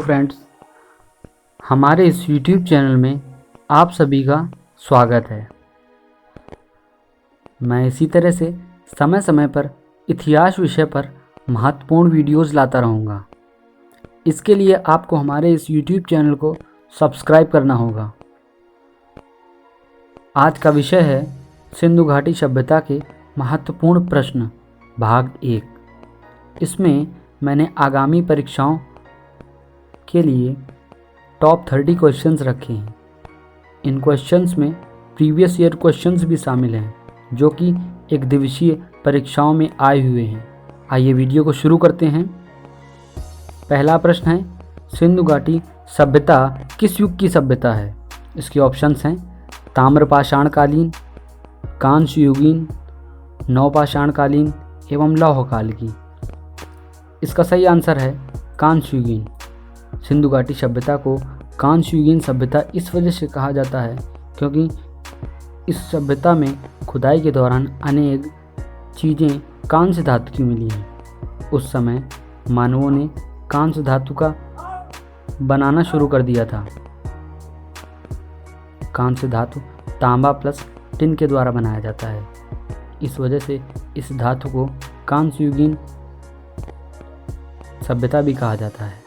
Friends, हमारे इस YouTube channel में आप सभी का स्वागत है। मैं इसी तरह से समय समय पर इतिहास विषय पर महत्वपूर्ण वीडियोस लाता रहूँगा। इसके लिए आपको हमारे इस YouTube चैनल को सब्सक्राइब करना होगा। आज का विषय है सिंधु घाटी सभ्यता के महत्वपूर्ण प्रश्न भाग 1। इसमें मैंने आगामी परीक्षाओं के लिए टॉप 30 क्वेश्चंस रखे हैं। इन क्वेश्चंस में प्रीवियस ईयर क्वेश्चंस भी शामिल हैं जो कि एक दिवसीय परीक्षाओं में आए हुए हैं। आइए वीडियो को शुरू करते हैं। पहला प्रश्न है, सिंधु घाटी सभ्यता किस युग की सभ्यता है? इसके ऑप्शंस हैं ताम्रपाषाणकालीन, कांस्य युगीन, नवपाषाणकालीन एवं लौह काल की। इसका सही आंसर है कांस्य युगीन। सिंधु घाटी सभ्यता को कांस्य युगीन सभ्यता इस वजह से कहा जाता है क्योंकि इस सभ्यता में खुदाई के दौरान अनेक चीज़ें कांस्य धातु की मिली हैं। उस समय मानवों ने कांस्य धातु का बनाना शुरू कर दिया था। कांस्य धातु तांबा प्लस टिन के द्वारा बनाया जाता है। इस वजह से इस धातु को कांस्य युगीन सभ्यता भी कहा जाता है।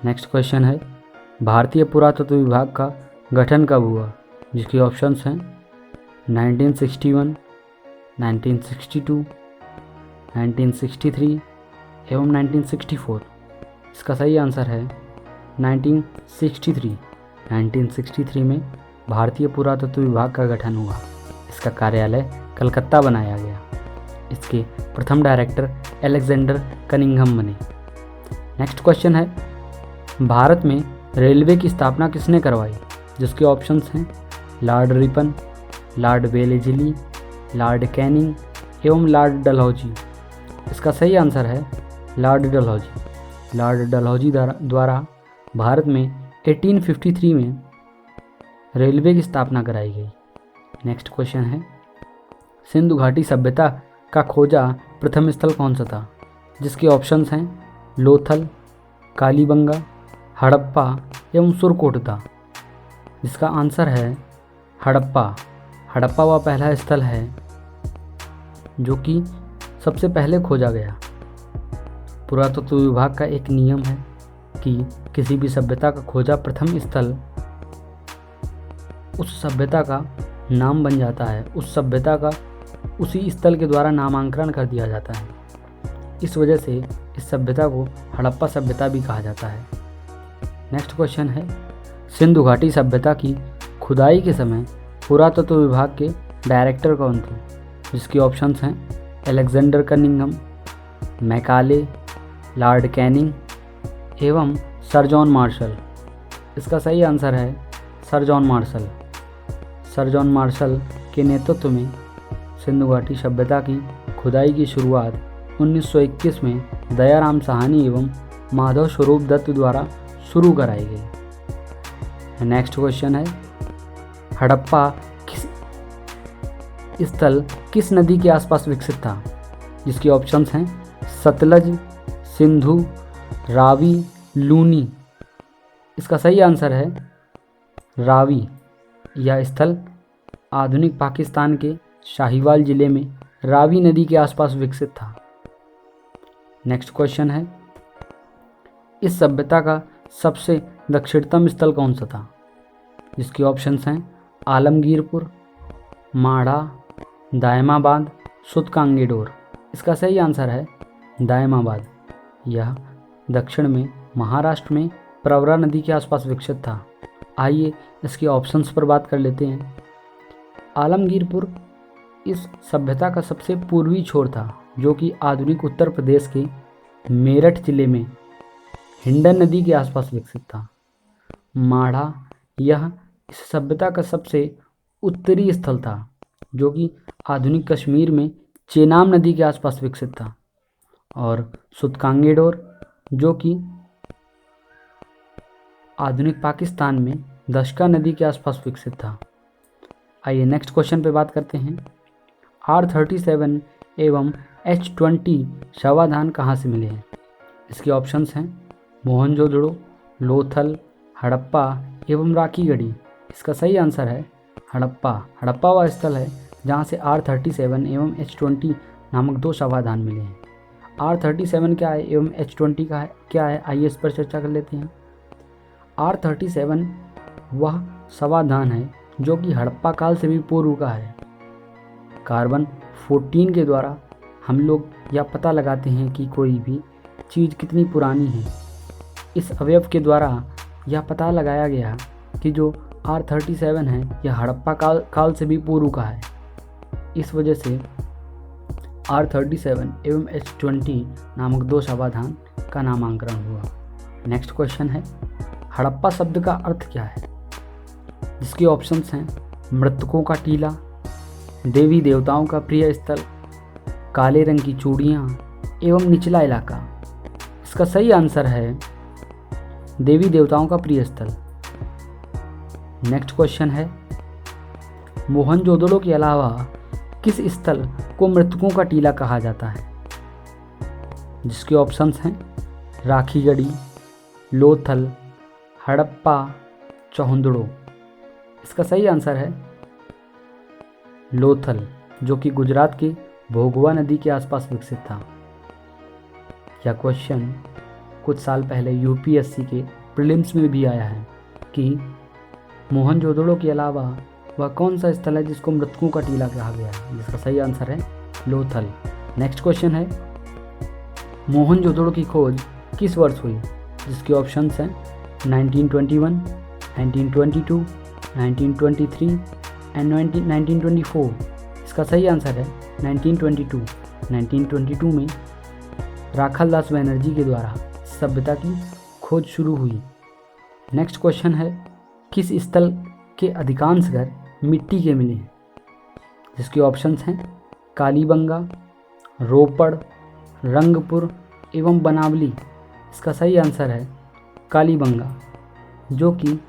नेक्स्ट क्वेश्चन है, भारतीय पुरातत्व विभाग का गठन कब हुआ? जिसके ऑप्शंस हैं 1961, 1962, 1963 एवं 1964। इसका सही आंसर है 1963। 1963 में भारतीय पुरातत्व विभाग का गठन हुआ। इसका कार्यालय कलकत्ता बनाया गया। इसके प्रथम डायरेक्टर अलेक्जेंडर कनिंघम बने। नेक्स्ट क्वेश्चन है, भारत में रेलवे की स्थापना किसने करवाई? जिसके ऑप्शंस हैं Lord Ripon, Lord Wellesley, Lord Canning एवं लॉर्ड डलहौजी। इसका सही आंसर है लॉर्ड डलहौजी। लॉर्ड डलहौजी द्वारा भारत में 1853 में रेलवे की स्थापना कराई गई। नेक्स्ट क्वेश्चन है, सिंधु घाटी सभ्यता का खोजा प्रथम स्थल कौन सा था? जिसके ऑप्शंस हैं लोथल, कालीबंगा, हड़प्पा एवं सुरकोटदा। इसका आंसर है हड़प्पा। हड़प्पा वह पहला स्थल है जो कि सबसे पहले खोजा गया। पुरातत्व विभाग का एक नियम है कि किसी भी सभ्यता का खोजा प्रथम स्थल उस सभ्यता का नाम बन जाता है। उस सभ्यता का उसी स्थल के द्वारा नामांकन कर दिया जाता है। इस वजह से इस सभ्यता को हड़प्पा सभ्यता भी कहा जाता है। नेक्स्ट क्वेश्चन है, सिंधु घाटी सभ्यता की खुदाई के समय पुरातत्व विभाग के डायरेक्टर कौन थे? जिसके ऑप्शंस हैं Alexander Cunningham, Macaulay, Lord Canning एवं सर जॉन मार्शल। इसका सही आंसर है sir John Marshall. Sir John Marshall के नेतृत्व में सिंधु घाटी सभ्यता की खुदाई की शुरुआत 1921 में दयाराम साहनी एवं माधव स्वरूप दत्त द्वारा शुरू कराई गई। नेक्स्ट क्वेश्चन है, हड़प्पा स्थल किस नदी के आसपास विकसित था? जिसके ऑप्शंस हैं सतलज, सिंधु, रावी, लूनी। इसका सही आंसर है रावी। यह स्थल आधुनिक पाकिस्तान के शाहीवाल जिले में रावी नदी के आसपास विकसित था। नेक्स्ट क्वेश्चन है, इस सभ्यता का सबसे दक्षिणतम स्थल कौन सा था? जिसके ऑप्शंस हैं आलमगीरपुर, माढ़ा, दायमाबाद, सुतकांगेडोर। इसका सही आंसर है दायमाबाद। यह दक्षिण में महाराष्ट्र में प्रवरा नदी के आसपास विकसित था। आइए इसके ऑप्शंस पर बात कर लेते हैं। आलमगीरपुर इस सभ्यता का सबसे पूर्वी छोर था जो कि आधुनिक उत्तर प्रदेश के मेरठ जिले में हिंडन नदी के आसपास विकसित था। माढ़ा यह इस सभ्यता का सबसे उत्तरी स्थल था जो कि आधुनिक कश्मीर में चेनाब नदी के आसपास विकसित था। और सुतकांगेडोर जो कि आधुनिक पाकिस्तान में दशका नदी के आसपास विकसित था। आइए नेक्स्ट क्वेश्चन पे बात करते हैं। R37 एवं H20 शवाधान कहाँ से मिले हैं? इसके ऑप्शंस हैं मोहनजोदड़ो, लोथल, हड़प्पा एवं राखीगढ़ी। इसका सही आंसर है हड़प्पा। हड़प्पा वह स्थल है जहाँ से R37 एवं H20 नामक 2 समाधान मिले हैं। R37 क्या है एवं H20 का है क्या है, आइए इस पर चर्चा कर लेते हैं। R37 वह समाधान है जो कि हड़प्पा काल से भी पूर्व का है। कार्बन 14 के द्वारा हम लोग यह पता लगाते हैं कि कोई भी चीज़ कितनी पुरानी है। इस अवयव के द्वारा यह पता लगाया गया कि जो R37 है यह हड़प्पा काल से भी पूर्व का है। इस वजह से R37 एवं H20 नामक 2 समाधान का नामांकन हुआ। नेक्स्ट क्वेश्चन है, हड़प्पा शब्द का अर्थ क्या है? जिसके ऑप्शंस हैं मृतकों का टीला, देवी देवताओं का प्रिय स्थल, काले रंग की चूड़ियाँ एवं निचला इलाका। इसका सही आंसर है देवी देवताओं का प्रिय स्थल। नेक्स्ट क्वेश्चन है, मोहनजोदड़ो के अलावा किस स्थल को मृतकों का टीला कहा जाता है? जिसके ऑप्शंस हैं राखीगढ़ी, लोथल, हड़प्पा, चौहंदड़ो। इसका सही आंसर है लोथल, जो कि गुजरात के भोगवा नदी के आसपास विकसित था। यह क्वेश्चन कुछ साल पहले यूपीएससी के प्रीलिम्स में भी आया है कि मोहनजोदड़ो के अलावा वह कौन सा स्थल है जिसको मृतकों का टीला कहा गया है? जिसका सही आंसर है लोथल। नेक्स्ट क्वेश्चन है, मोहनजोदड़ो की खोज किस वर्ष हुई? जिसके ऑप्शंस हैं 1921, 1922, 1923 एंड 1924। इसका सही आंसर है 1922। 1922 में राखालदास बनर्जी के द्वारा सभ्यता की खोज शुरू हुई। नेक्स्ट क्वेश्चन है, किस स्थल के अधिकांश घर मिट्टी के मिले हैं? जिसके ऑप्शंस हैं कालीबंगा, रोपड़, रंगपुर एवं बनावली। इसका सही आंसर है कालीबंगा, जो कि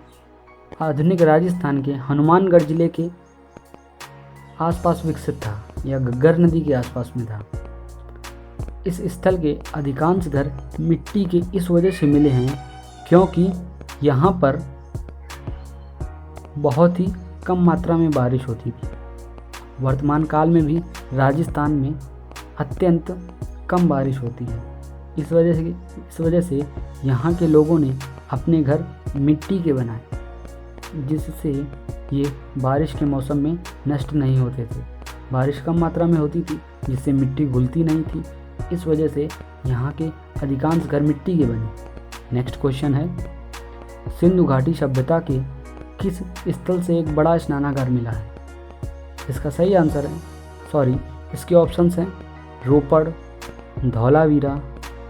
आधुनिक राजस्थान के हनुमानगढ़ जिले के आसपास विकसित था या घग्गर नदी के आसपास में था। इस स्थल के अधिकांश घर मिट्टी के इस वजह से मिले हैं क्योंकि यहाँ पर बहुत ही कम मात्रा में बारिश होती थी। वर्तमान काल में भी राजस्थान में अत्यंत कम बारिश होती है। इस वजह से यहाँ के लोगों ने अपने घर मिट्टी के बनाए, जिससे ये बारिश के मौसम में नष्ट नहीं होते थे। बारिश कम मात्रा में होती थी जिससे मिट्टी घुलती नहीं थी। इस वजह से यहाँ के अधिकांश घर मिट्टी के बने। नेक्स्ट क्वेश्चन है, सिंधु घाटी सभ्यता के किस स्थल से एक बड़ा स्नानागार मिला है? इसका सही आंसर है इसके ऑप्शंस हैं रोपड़, धौलावीरा,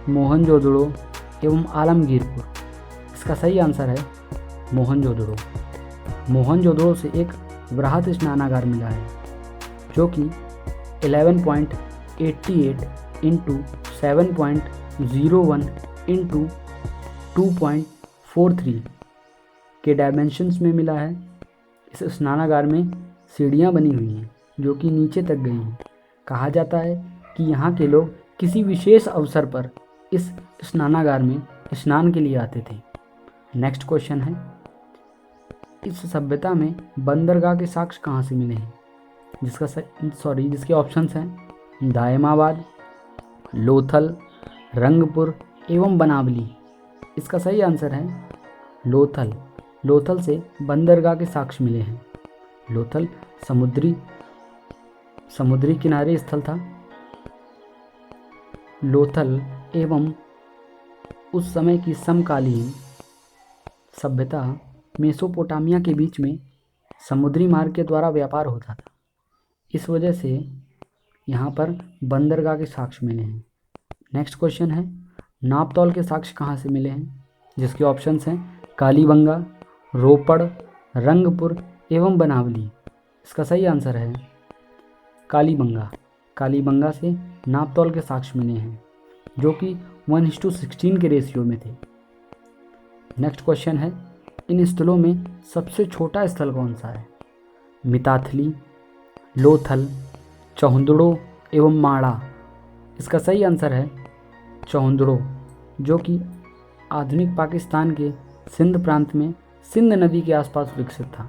मोहनजोदड़ो एवं आलमगीरपुर। इसका सही आंसर है मोहनजोदड़ो। मोहनजोदड़ो से एक बृहत स्नानागार मिला है जो कि 11.88 इंटू 7.01 इंटू 2.43 के डायमेंशंस में मिला है। इस स्नानागार में सीढ़ियाँ बनी हुई हैं जो कि नीचे तक गई हैं। कहा जाता है कि यहाँ के लोग किसी विशेष अवसर पर इस स्नानागार में स्नान के लिए आते थे। नेक्स्ट क्वेश्चन है, इस सभ्यता में बंदरगाह के साक्ष्य कहाँ से मिले हैं? जिसके ऑप्शंस हैं दायमाबाद, लोथल, रंगपुर एवं बनावली। इसका सही आंसर है लोथल। लोथल से बंदरगाह के साक्ष्य मिले हैं। लोथल समुद्री किनारे स्थल था। लोथल एवं उस समय की समकालीन सभ्यता मेसोपोटामिया के बीच में समुद्री मार्ग के द्वारा व्यापार होता था। इस वजह से यहाँ पर बंदरगाह के साक्ष्य मिले हैं। नेक्स्ट क्वेश्चन है, नापतौल के साक्ष्य कहाँ से मिले हैं? जिसके ऑप्शंस हैं कालीबंगा, रोपड़, रंगपुर एवं बनावली। इसका सही आंसर है कालीबंगा। कालीबंगा से नापतौल के साक्ष्य मिले हैं जो कि 1:16 के रेशियो में थे। नेक्स्ट क्वेश्चन है, इन स्थलों में सबसे छोटा स्थल कौन सा है? मिताथली, लोथल, चौहंदड़ो एवं माड़ा। इसका सही आंसर है चौहंदड़ो, जो कि आधुनिक पाकिस्तान के सिंध प्रांत में सिंध नदी के आसपास विकसित था।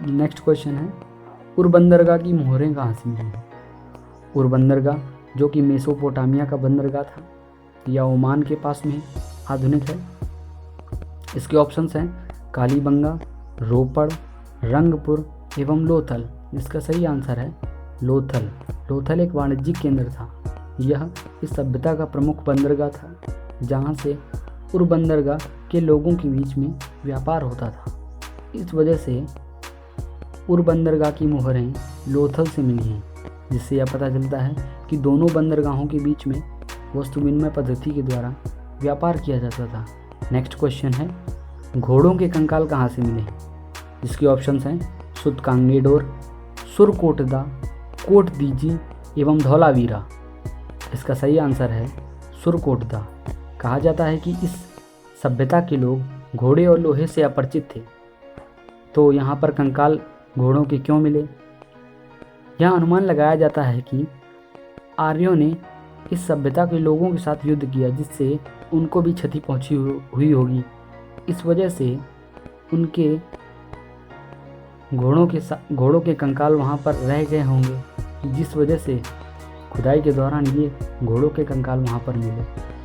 नेक्स्ट क्वेश्चन है, उर बंदरगाह की मोहरें कहाँ से मिली हैं? उर बंदरगाह जो कि मेसोपोटामिया का बंदरगाह था या ओमान के पास में आधुनिक है। इसके ऑप्शंस हैं कालीबंगा, रोपड़, रंगपुर एवं लोथल। इसका सही आंसर है लोथल। लोथल एक वाणिज्यिक केंद्र था। यह इस सभ्यता का प्रमुख बंदरगाह था जहाँ से उर बंदरगाह के लोगों के बीच में व्यापार होता था। इस वजह से उर बंदरगाह की मोहरें लोथल से मिली हैं, जिससे यह पता चलता है कि दोनों बंदरगाहों के बीच में वस्तु विनिमय पद्धति के द्वारा व्यापार किया जाता था। नेक्स्ट क्वेश्चन है, घोड़ों के कंकाल कहाँ से मिले हैं? जिसके ऑप्शंस हैं सुतकांगेडोर, सुरकोटदा, कोटदीजी एवं धौलावीरा। इसका सही आंसर है सुरकोटदा। कहा जाता है कि इस सभ्यता के लोग घोड़े और लोहे से अपरिचित थे, तो यहाँ पर कंकाल घोड़ों के क्यों मिले? यह अनुमान लगाया जाता है कि आर्यों ने इस सभ्यता के लोगों के साथ युद्ध किया, जिससे उनको भी क्षति पहुंची हुई होगी। इस वजह से उनके घोड़ों के कंकाल वहाँ पर रह गए होंगे, जिस वजह से खुदाई के दौरान ये घोड़ों के कंकाल वहाँ पर मिले।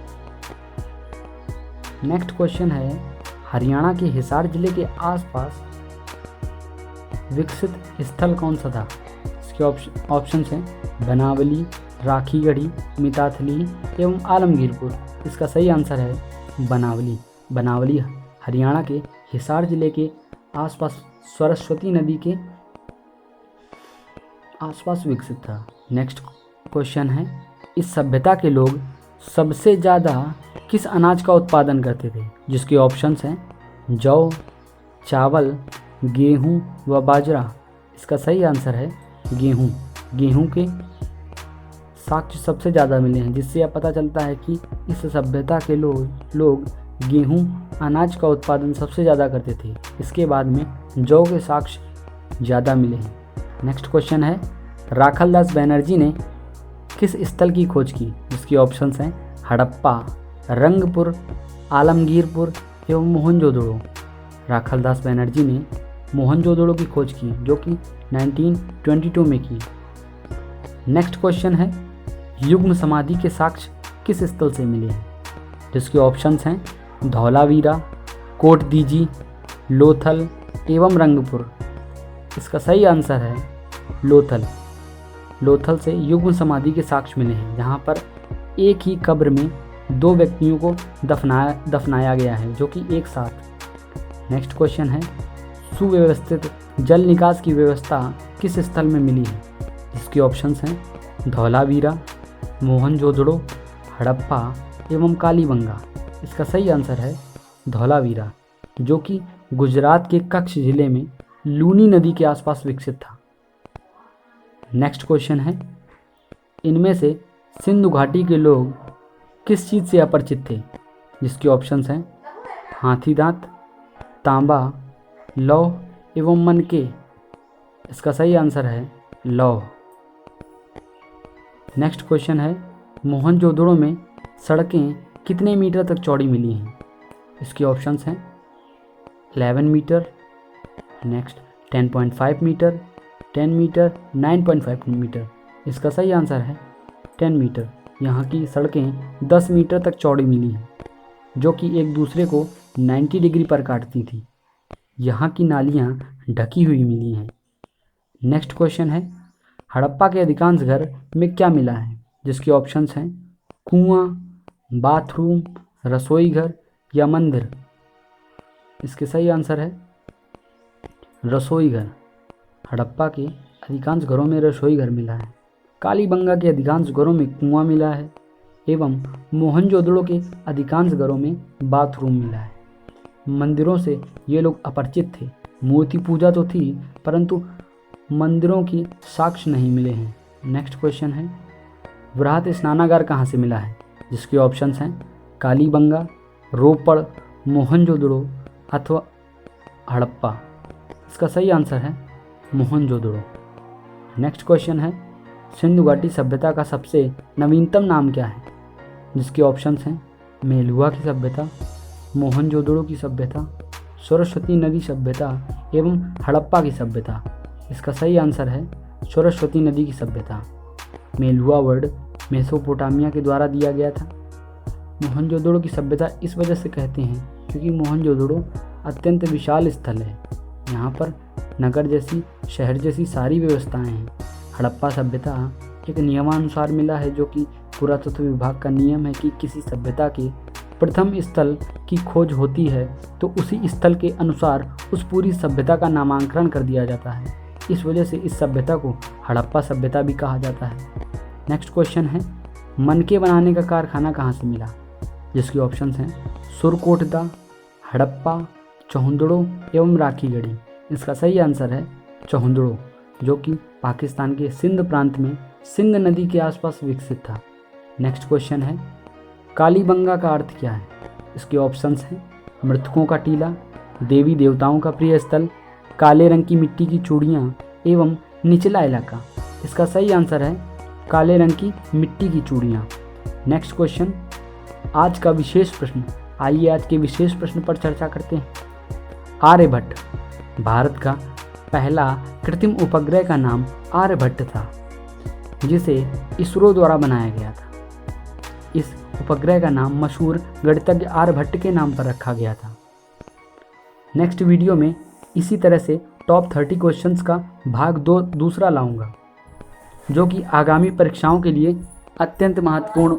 नेक्स्ट क्वेश्चन है, हरियाणा के हिसार जिले के आसपास विकसित स्थल कौन सा था? इसके ऑप्शंस हैं बनावली, राखीगढ़ी, मिताथली एवं आलमगीरपुर। इसका सही आंसर है बनावली। बनावली हरियाणा के हिसार जिले के आसपास सरस्वती नदी के आसपास विकसित था। नेक्स्ट क्वेश्चन है, इस सभ्यता के लोग सबसे ज़्यादा किस अनाज का उत्पादन करते थे? जिसके ऑप्शंस हैं जौ, चावल, गेहूं व बाजरा। इसका सही आंसर है गेहूं। गेहूं के साक्ष्य सबसे ज़्यादा मिले हैं, जिससे यह पता चलता है कि इस सभ्यता के लोग गेहूं अनाज का उत्पादन सबसे ज़्यादा करते थे। इसके बाद में जौ के साक्ष्य ज़्यादा मिले हैं। नेक्स्ट क्वेश्चन है, राखालदास बनर्जी ने किस स्थल की खोज की? जिसकी ऑप्शंस हैं हड़प्पा, रंगपुर, आलमगीरपुर एवं मोहनजोदड़ो। राखालदास बनर्जी ने मोहनजोदड़ो की खोज की, जो कि 1922 में की। नेक्स्ट क्वेश्चन है, युग्म समाधि के साक्ष्य किस स्थल से मिले हैं? जिसके ऑप्शंस हैं धौलावीरा, कोटदीजी, लोथल एवं रंगपुर। इसका सही आंसर है लोथल। लोथल से युग्म समाधि के साक्ष्य मिले हैं, जहाँ पर एक ही कब्र में दो व्यक्तियों को दफनाया गया है, जो कि एक साथ। नेक्स्ट क्वेश्चन है, सुव्यवस्थित जल निकास की व्यवस्था किस स्थल में मिली है? जिसके ऑप्शंस हैं धौलावीरा, मोहनजोदड़ो, हड़प्पा एवं कालीबंगा। इसका सही आंसर है धौलावीरा, जो कि गुजरात के कच्छ जिले में लूनी नदी के आसपास विकसित था। नेक्स्ट क्वेश्चन है, इनमें से सिंधु घाटी के लोग किस चीज़ से अपरिचित थे? जिसके ऑप्शंस हैं हाथी दांत, तांबा, लौह एवं मनके। इसका सही आंसर है लौह। नेक्स्ट क्वेश्चन है, मोहनजोदड़ो में सड़कें कितने मीटर तक चौड़ी मिली हैं? इसके ऑप्शंस हैं 11 metre, next 10.5 metre, 10 metre, 9.5 metre. इसका सही आंसर है 10 मीटर। यहाँ की सड़कें 10 मीटर तक चौड़ी मिली हैं, जो कि एक दूसरे को 90 डिग्री पर काटती थी। यहाँ की नालियाँ ढकी हुई मिली हैं। नेक्स्ट क्वेश्चन है, हड़प्पा के अधिकांश घर में क्या मिला है? जिसके ऑप्शंस हैं कुआं, बाथरूम, रसोई घर या मंदिर। इसके सही आंसर है रसोई घर। हड़प्पा के अधिकांश घरों में रसोई घर मिला है। कालीबंगा के अधिकांश घरों में कुआं मिला है एवं मोहनजोदड़ो के अधिकांश घरों में बाथरूम मिला है। मंदिरों से ये लोग अपरिचित थे। मूर्ति पूजा तो थी, परंतु मंदिरों की साक्ष्य नहीं मिले हैं। नेक्स्ट क्वेश्चन है, वृहत स्नानागार कहाँ से मिला है? जिसके ऑप्शंस हैं कालीबंगा, रोपड़, मोहनजोदड़ो अथवा हड़प्पा। इसका सही आंसर है मोहनजोदड़ो। नेक्स्ट क्वेश्चन है, सिंधु घाटी सभ्यता का सबसे नवीनतम नाम क्या है? जिसके ऑप्शंस हैं मेलुआ की सभ्यता, मोहनजोदड़ो की सभ्यता, सरस्वती नदी सभ्यता एवं हड़प्पा की सभ्यता। इसका सही आंसर है सरस्वती नदी की सभ्यता। मेलुआ वर्ड मेसोपोटामिया के द्वारा दिया गया था। मोहनजोदड़ो की सभ्यता इस वजह से कहते हैं क्योंकि मोहनजोदड़ो अत्यंत विशाल स्थल है। यहाँ पर नगर जैसी, शहर जैसी सारी व्यवस्थाएं हैं। हड़प्पा सभ्यता एक नियमानुसार मिला है, जो कि पुरातत्व विभाग का नियम है कि किसी सभ्यता के प्रथम स्थल की खोज होती है तो उसी स्थल के अनुसार उस पूरी सभ्यता का नामांकन कर दिया जाता है। इस वजह से इस सभ्यता को हड़प्पा सभ्यता भी कहा जाता है। नेक्स्ट क्वेश्चन है, मनके बनाने का कारखाना कहाँ से मिला? जिसके ऑप्शंस हैं सुरकोटदा, हड़प्पा, चौहंदड़ो एवं राखीगढ़ी। इसका सही आंसर है चौहंदड़ो, जो कि पाकिस्तान के सिंध प्रांत में सिंध नदी के आसपास विकसित था। नेक्स्ट क्वेश्चन है, कालीबंगा का अर्थ क्या है? इसके ऑप्शंस हैं मृतकों का टीला, देवी देवताओं का प्रिय स्थल, काले रंग की मिट्टी की चूड़ियाँ एवं निचला इलाका। इसका सही आंसर है काले रंग की मिट्टी की चूड़ियाँ। नेक्स्ट क्वेश्चन, आज का विशेष प्रश्न। आइए आज के विशेष प्रश्न पर चर्चा करते हैं। आर्यभट्ट, भारत का पहला कृत्रिम उपग्रह का नाम आर्यभट्ट था, जिसे इसरो द्वारा बनाया गया था। इस उपग्रह का नाम मशहूर गणितज्ञ आर्यभट्ट के नाम पर रखा गया था। नेक्स्ट वीडियो में इसी तरह से टॉप 30 क्वेश्चंस का भाग 2 दूसरा लाऊंगा, जो कि आगामी परीक्षाओं के लिए अत्यंत महत्वपूर्ण